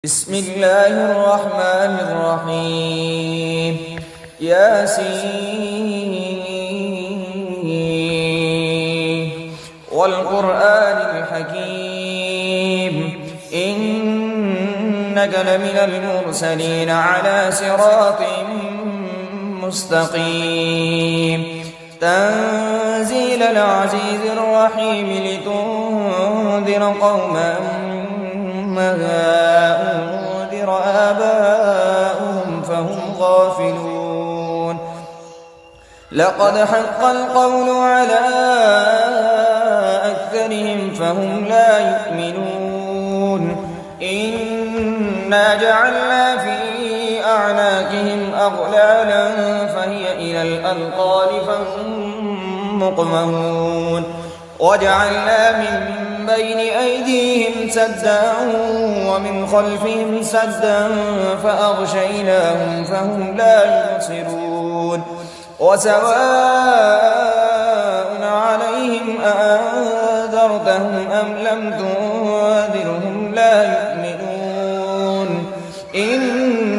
بسم الله الرحمن الرحيم ياسين والقرآن الحكيم إنك لمن المرسلين على صراط مستقيم تنزيل العزيز الرحيم لتنذر قوما ما أنذر آباؤهم فهم غافلون لقد حق القول على أكثرهم فهم لا يؤمنون إنا جعلنا في أعناقهم أغلالا فهي إلى الأذقان فهم مقمحون وجعلنا من بين أيديهم سدا ومن خلفهم سدا فأغشيناهم فهم لا يبصرون وسواء عليهم أأنذرتهم أم لم تنذرهم لا يؤمنون إنما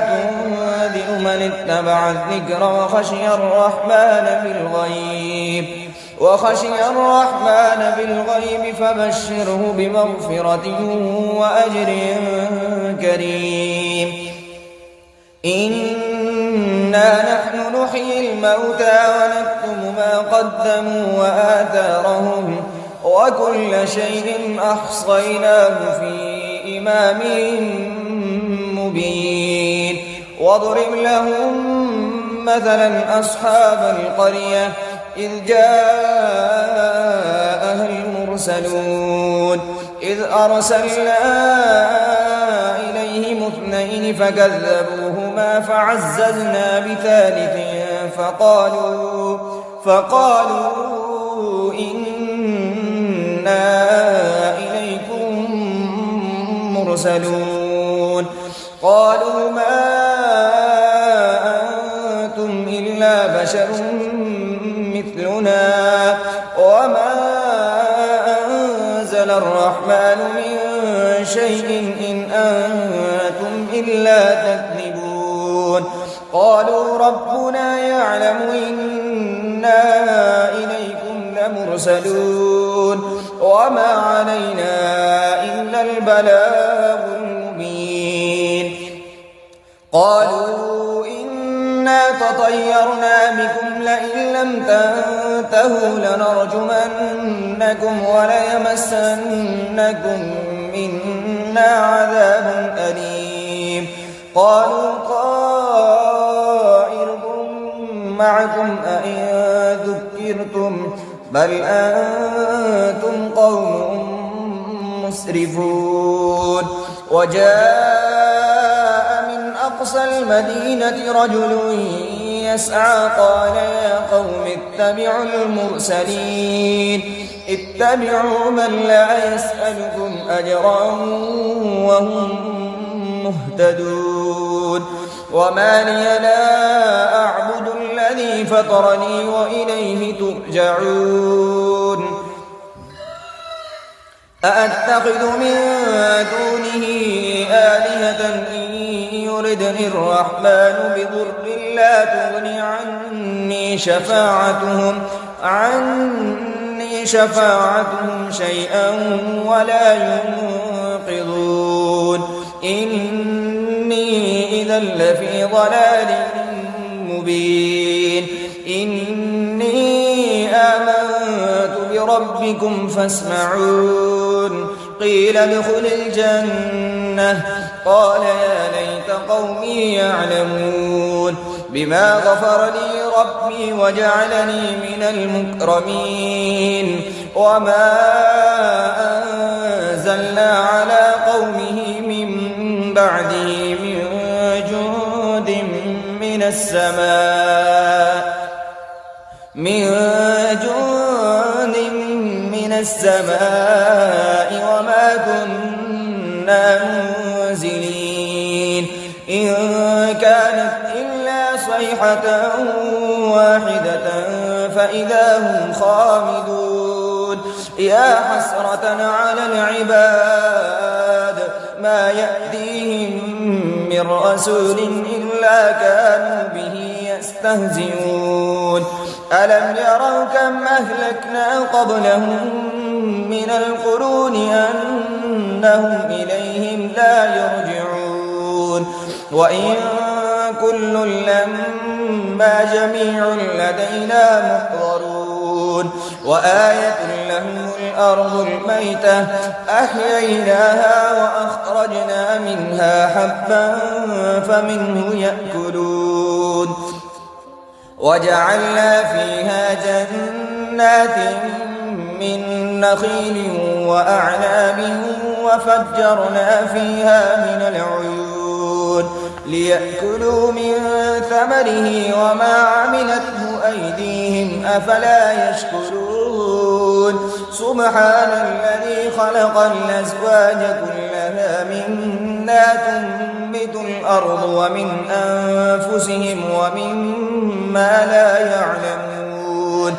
تنذر من اتبع الذكر وخشي الرحمن بالغيب فبشره بمغفرة وأجر كريم إنا نحن نحيي الموتى ونكتب ما قدموا وآثارهم وكل شيء أحصيناه في إمام مبين واضرب لهم مثلا أصحاب القرية إذ جاءها المرسلون إذ أرسلنا إليهم اثنين فكذبوهما فعززنا بثالث فقالوا إنا إليكم مرسلون قالوا ما أنتم إلا بشر مثلنا وما أنزل الرحمن من شيء إن أنتم إلا تكذبون قالوا ربنا يعلم إنا إليكم لمرسلون وما علينا إلا البلاغ المبين قالوا إنا تطيرنا بكم لئن لم تنتهوا لنرجمنكم وليمسنكم منا عذاب أليم قالوا طائركم معكم أئن ذكرتم بل أنتم قوم مسرفون وجاء من أقصى المدينة رجل يسعى قال يا قوم اتبعوا المرسلين اتبعوا من لا يسألكم أجرا وهم مهتدون وما لي لا أعبد الذي فطرني وإليه ترجعون أأتخذ من دونه آلهة إن يردني الرحمن بضر لا تغني عني شفاعتهم شيئا ولا ينقذون إني إذا لفي ضلال مبين إني آمنت بربكم فاسمعون قيل ادخل الجنة قال يا ليت قومي يعلمون بما غفر لي ربي وجعلني من المكرمين وما أنزلنا على قومه من بعده من جند من السماء وما كنا منزلين إن كانت إلا صيحة واحدة فإذا هم خامدون يا حسرة على العباد ما يأتيهم من رسول إلا كانوا به يستهزئون ألم يروا كم أهلكنا قبلهم من القرون أنهم إليهم لا يرجعون وإن كل لما جميع لدينا محضرون وآية لهم الأرض الميتة أحييناها وأخرجنا منها حبا فمنه يأكلون وجعلنا فيها جنات من نخيل وأعناب وفجرنا فيها من العيون ليأكلوا من ثمره وما عملته أيديهم أفلا يشكرون سبحان الذي خلق الأزواج كلها مما تنبت الأرض ومن أنفسهم ومما لا يعلمون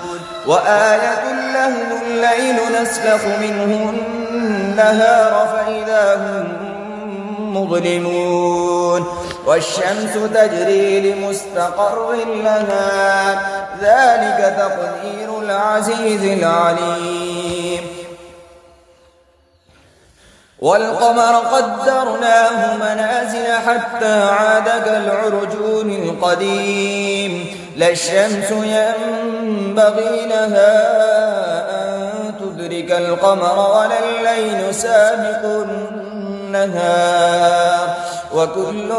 وآية لهم الليل نسلخ منه النهار فإذا هم مظلمون والشمس تجري لمستقر لها ذلك تقدير العزيز العليم والقمر قدرناه منازل حتى عاد كالعرجون القديم لا الشمس ينبغي لها أن تدرك القمر ولا الليل سابق النهار وكل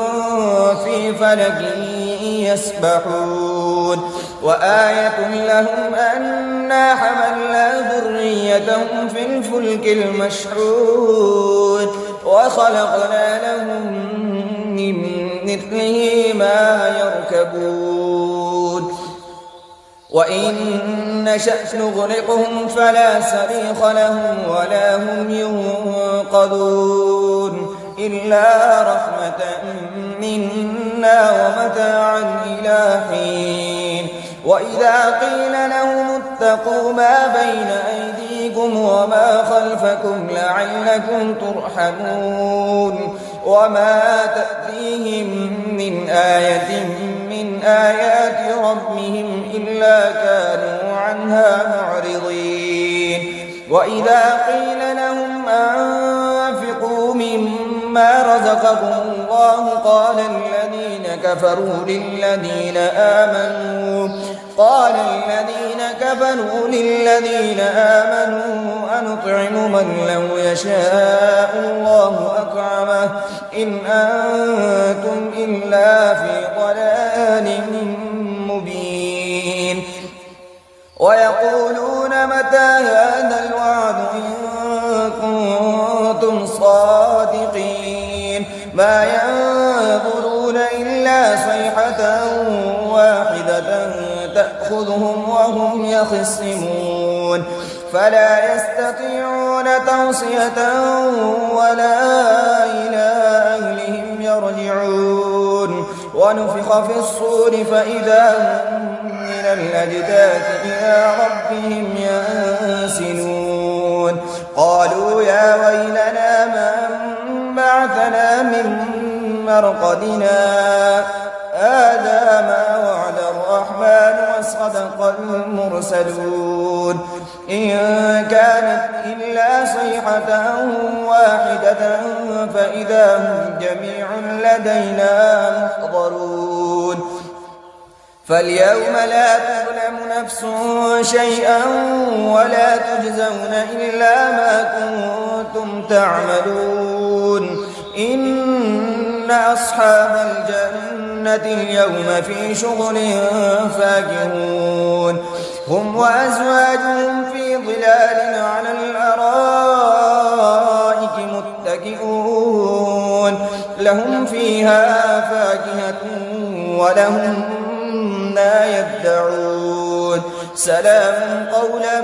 في فلك يسبحون وآية لهم أنا حملنا ذريتهم في الفلك المشحون وخلقنا لهم من مثله ما يركبون وإن نشأ نغرقهم فلا صريخ لهم ولا هم ينقذون إلا رحمة منا ومتاعا إلى حين وإذا قيل لهم اتقوا ما بين أيديكم وما خلفكم لعلكم ترحمون وما تأتيهم من آية من آيات ربهم إلا كانوا عنها معرضين وإذا قيل لهم أنفقوا مما رزقكم الله قال الذين كفروا للذين آمنوا أنطعم من لو يشاء الله أطعمه إن أنتم إلا في ضلال مبين ويقولون متى هذا الوعد إن كنتم صادقين ما ينظرون إلا صيحة واحدة تأخذهم وهم يخصمون فلا يستطيعون توصية ولا إلى أهلهم يرجعون ونفخ في الصور فإذا هم من الأجداث إلى ربهم ينسلون قالوا يا ويلنا من بعثنا من مرقدنا هذا ما وعد الرحمن وصدق المرسلون إن كانت إلا صيحة واحدة فإذا هم جميع لدينا محضرون فاليوم لا تظلم نفس شيئا ولا تجزون إلا ما كنتم تعملون إن أصحاب الجنة اليوم في شغل فاكهون هم وأزواجهم في ظلال على الأرائك متكئون لهم فيها فاكهة ولهم ما يدعون سلام قولا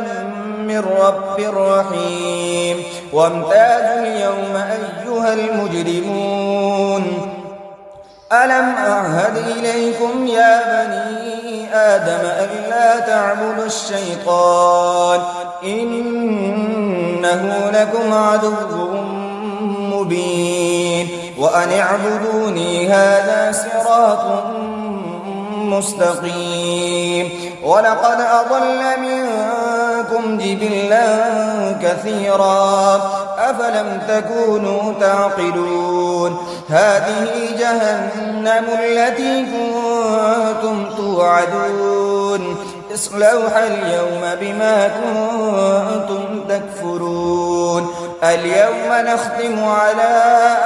من رب رحيم وامتازوا اليوم أيها المجرمون ألم أعهد إليكم يا بني آدم ألا تعبدوا الشيطان إنه لكم عدو مبين وأن اعبدوني هذا صراط مستقيم. ولقد أضل منكم جبلا كثيرا أفلم تكونوا تعقلون. هذه جهنم التي كنتم توعدون اصلوها اليوم بما كنتم تكفرون. اليوم نختم على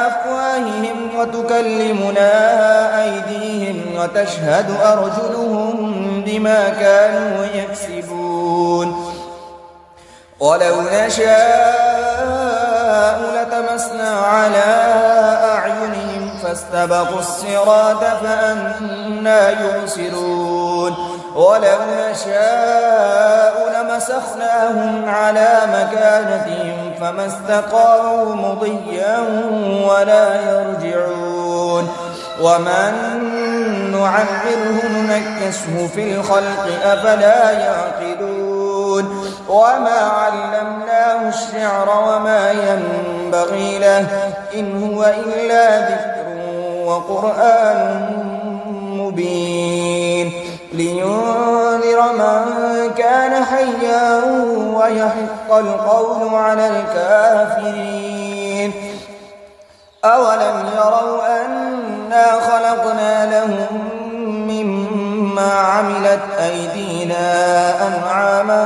أفواههم وتكلمنا أيديهم وتشهد أرجلهم بما كانوا يكسبون. ولو نشاء لتمسنا على أعينهم فاستبقوا الصراط فأنى يبصرون. ولو نشاء لمسخناهم على مكانتهم فما استقاموا مضيا ولا يرجعون. ومن نعمره ننكسه في الخلق أفلا يعقلون. وما علمناه الشعر وما ينبغي له إن هو إلا ذكر وقرآن مبين لينذر من كان حيا ويحق القول على الكافرين. أولم يروا أنا خلقنا لهم مما عملت أيدينا أنعاما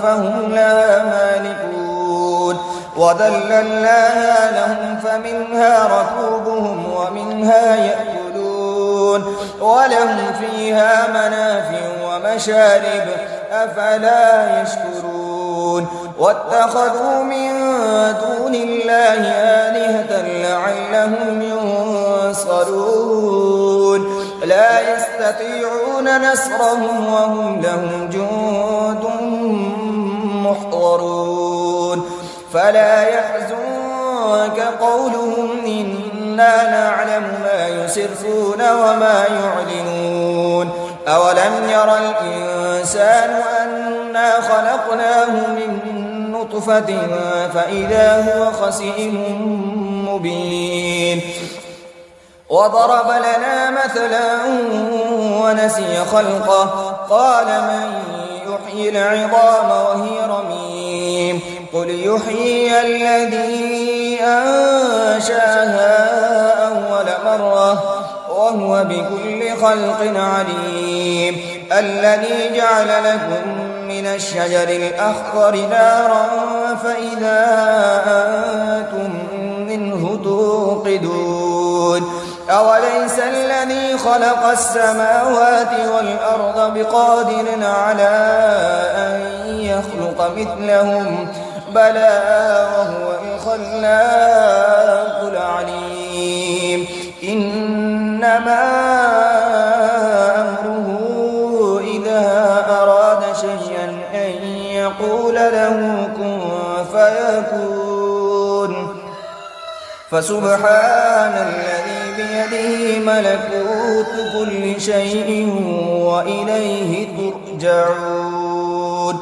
فهم لها مالكون. وذللناها لهم فمنها ركوبهم ومنها يأكلون ولهم فيها منافع ومشارب أفلا يشكرون. واتخذوا من دون الله آلهة لعلهم ينصرون. لا يستطيعون نصرهم وهم لهم جند محضرون. فلا يحزنك قولهم إنا نعلم ما يسرون وما يعلنون. أولم ير الإنسان أنا خلقناه من نطفة فإذا هو خصيم مبين. وضرب لنا مثلا ونسي خلقه قال من يحيي العظام وهي رميم قل يحيي الذي أنشاها أول مرة وهو بكل خلق عليم. الذي جعل لكم من الشجر الأخضر نارا فإذا أنتم منه توقدون. أوليس الذي خلق السماوات والأرض بقادر على أن يخلق مثلهم بلى وهو الخلاق العليم. إنما أمره إذا أراد شيئا أن يقول له كن فيكون. فسبحان الذي بيده ملكوت كل شيء وإليه ترجعون.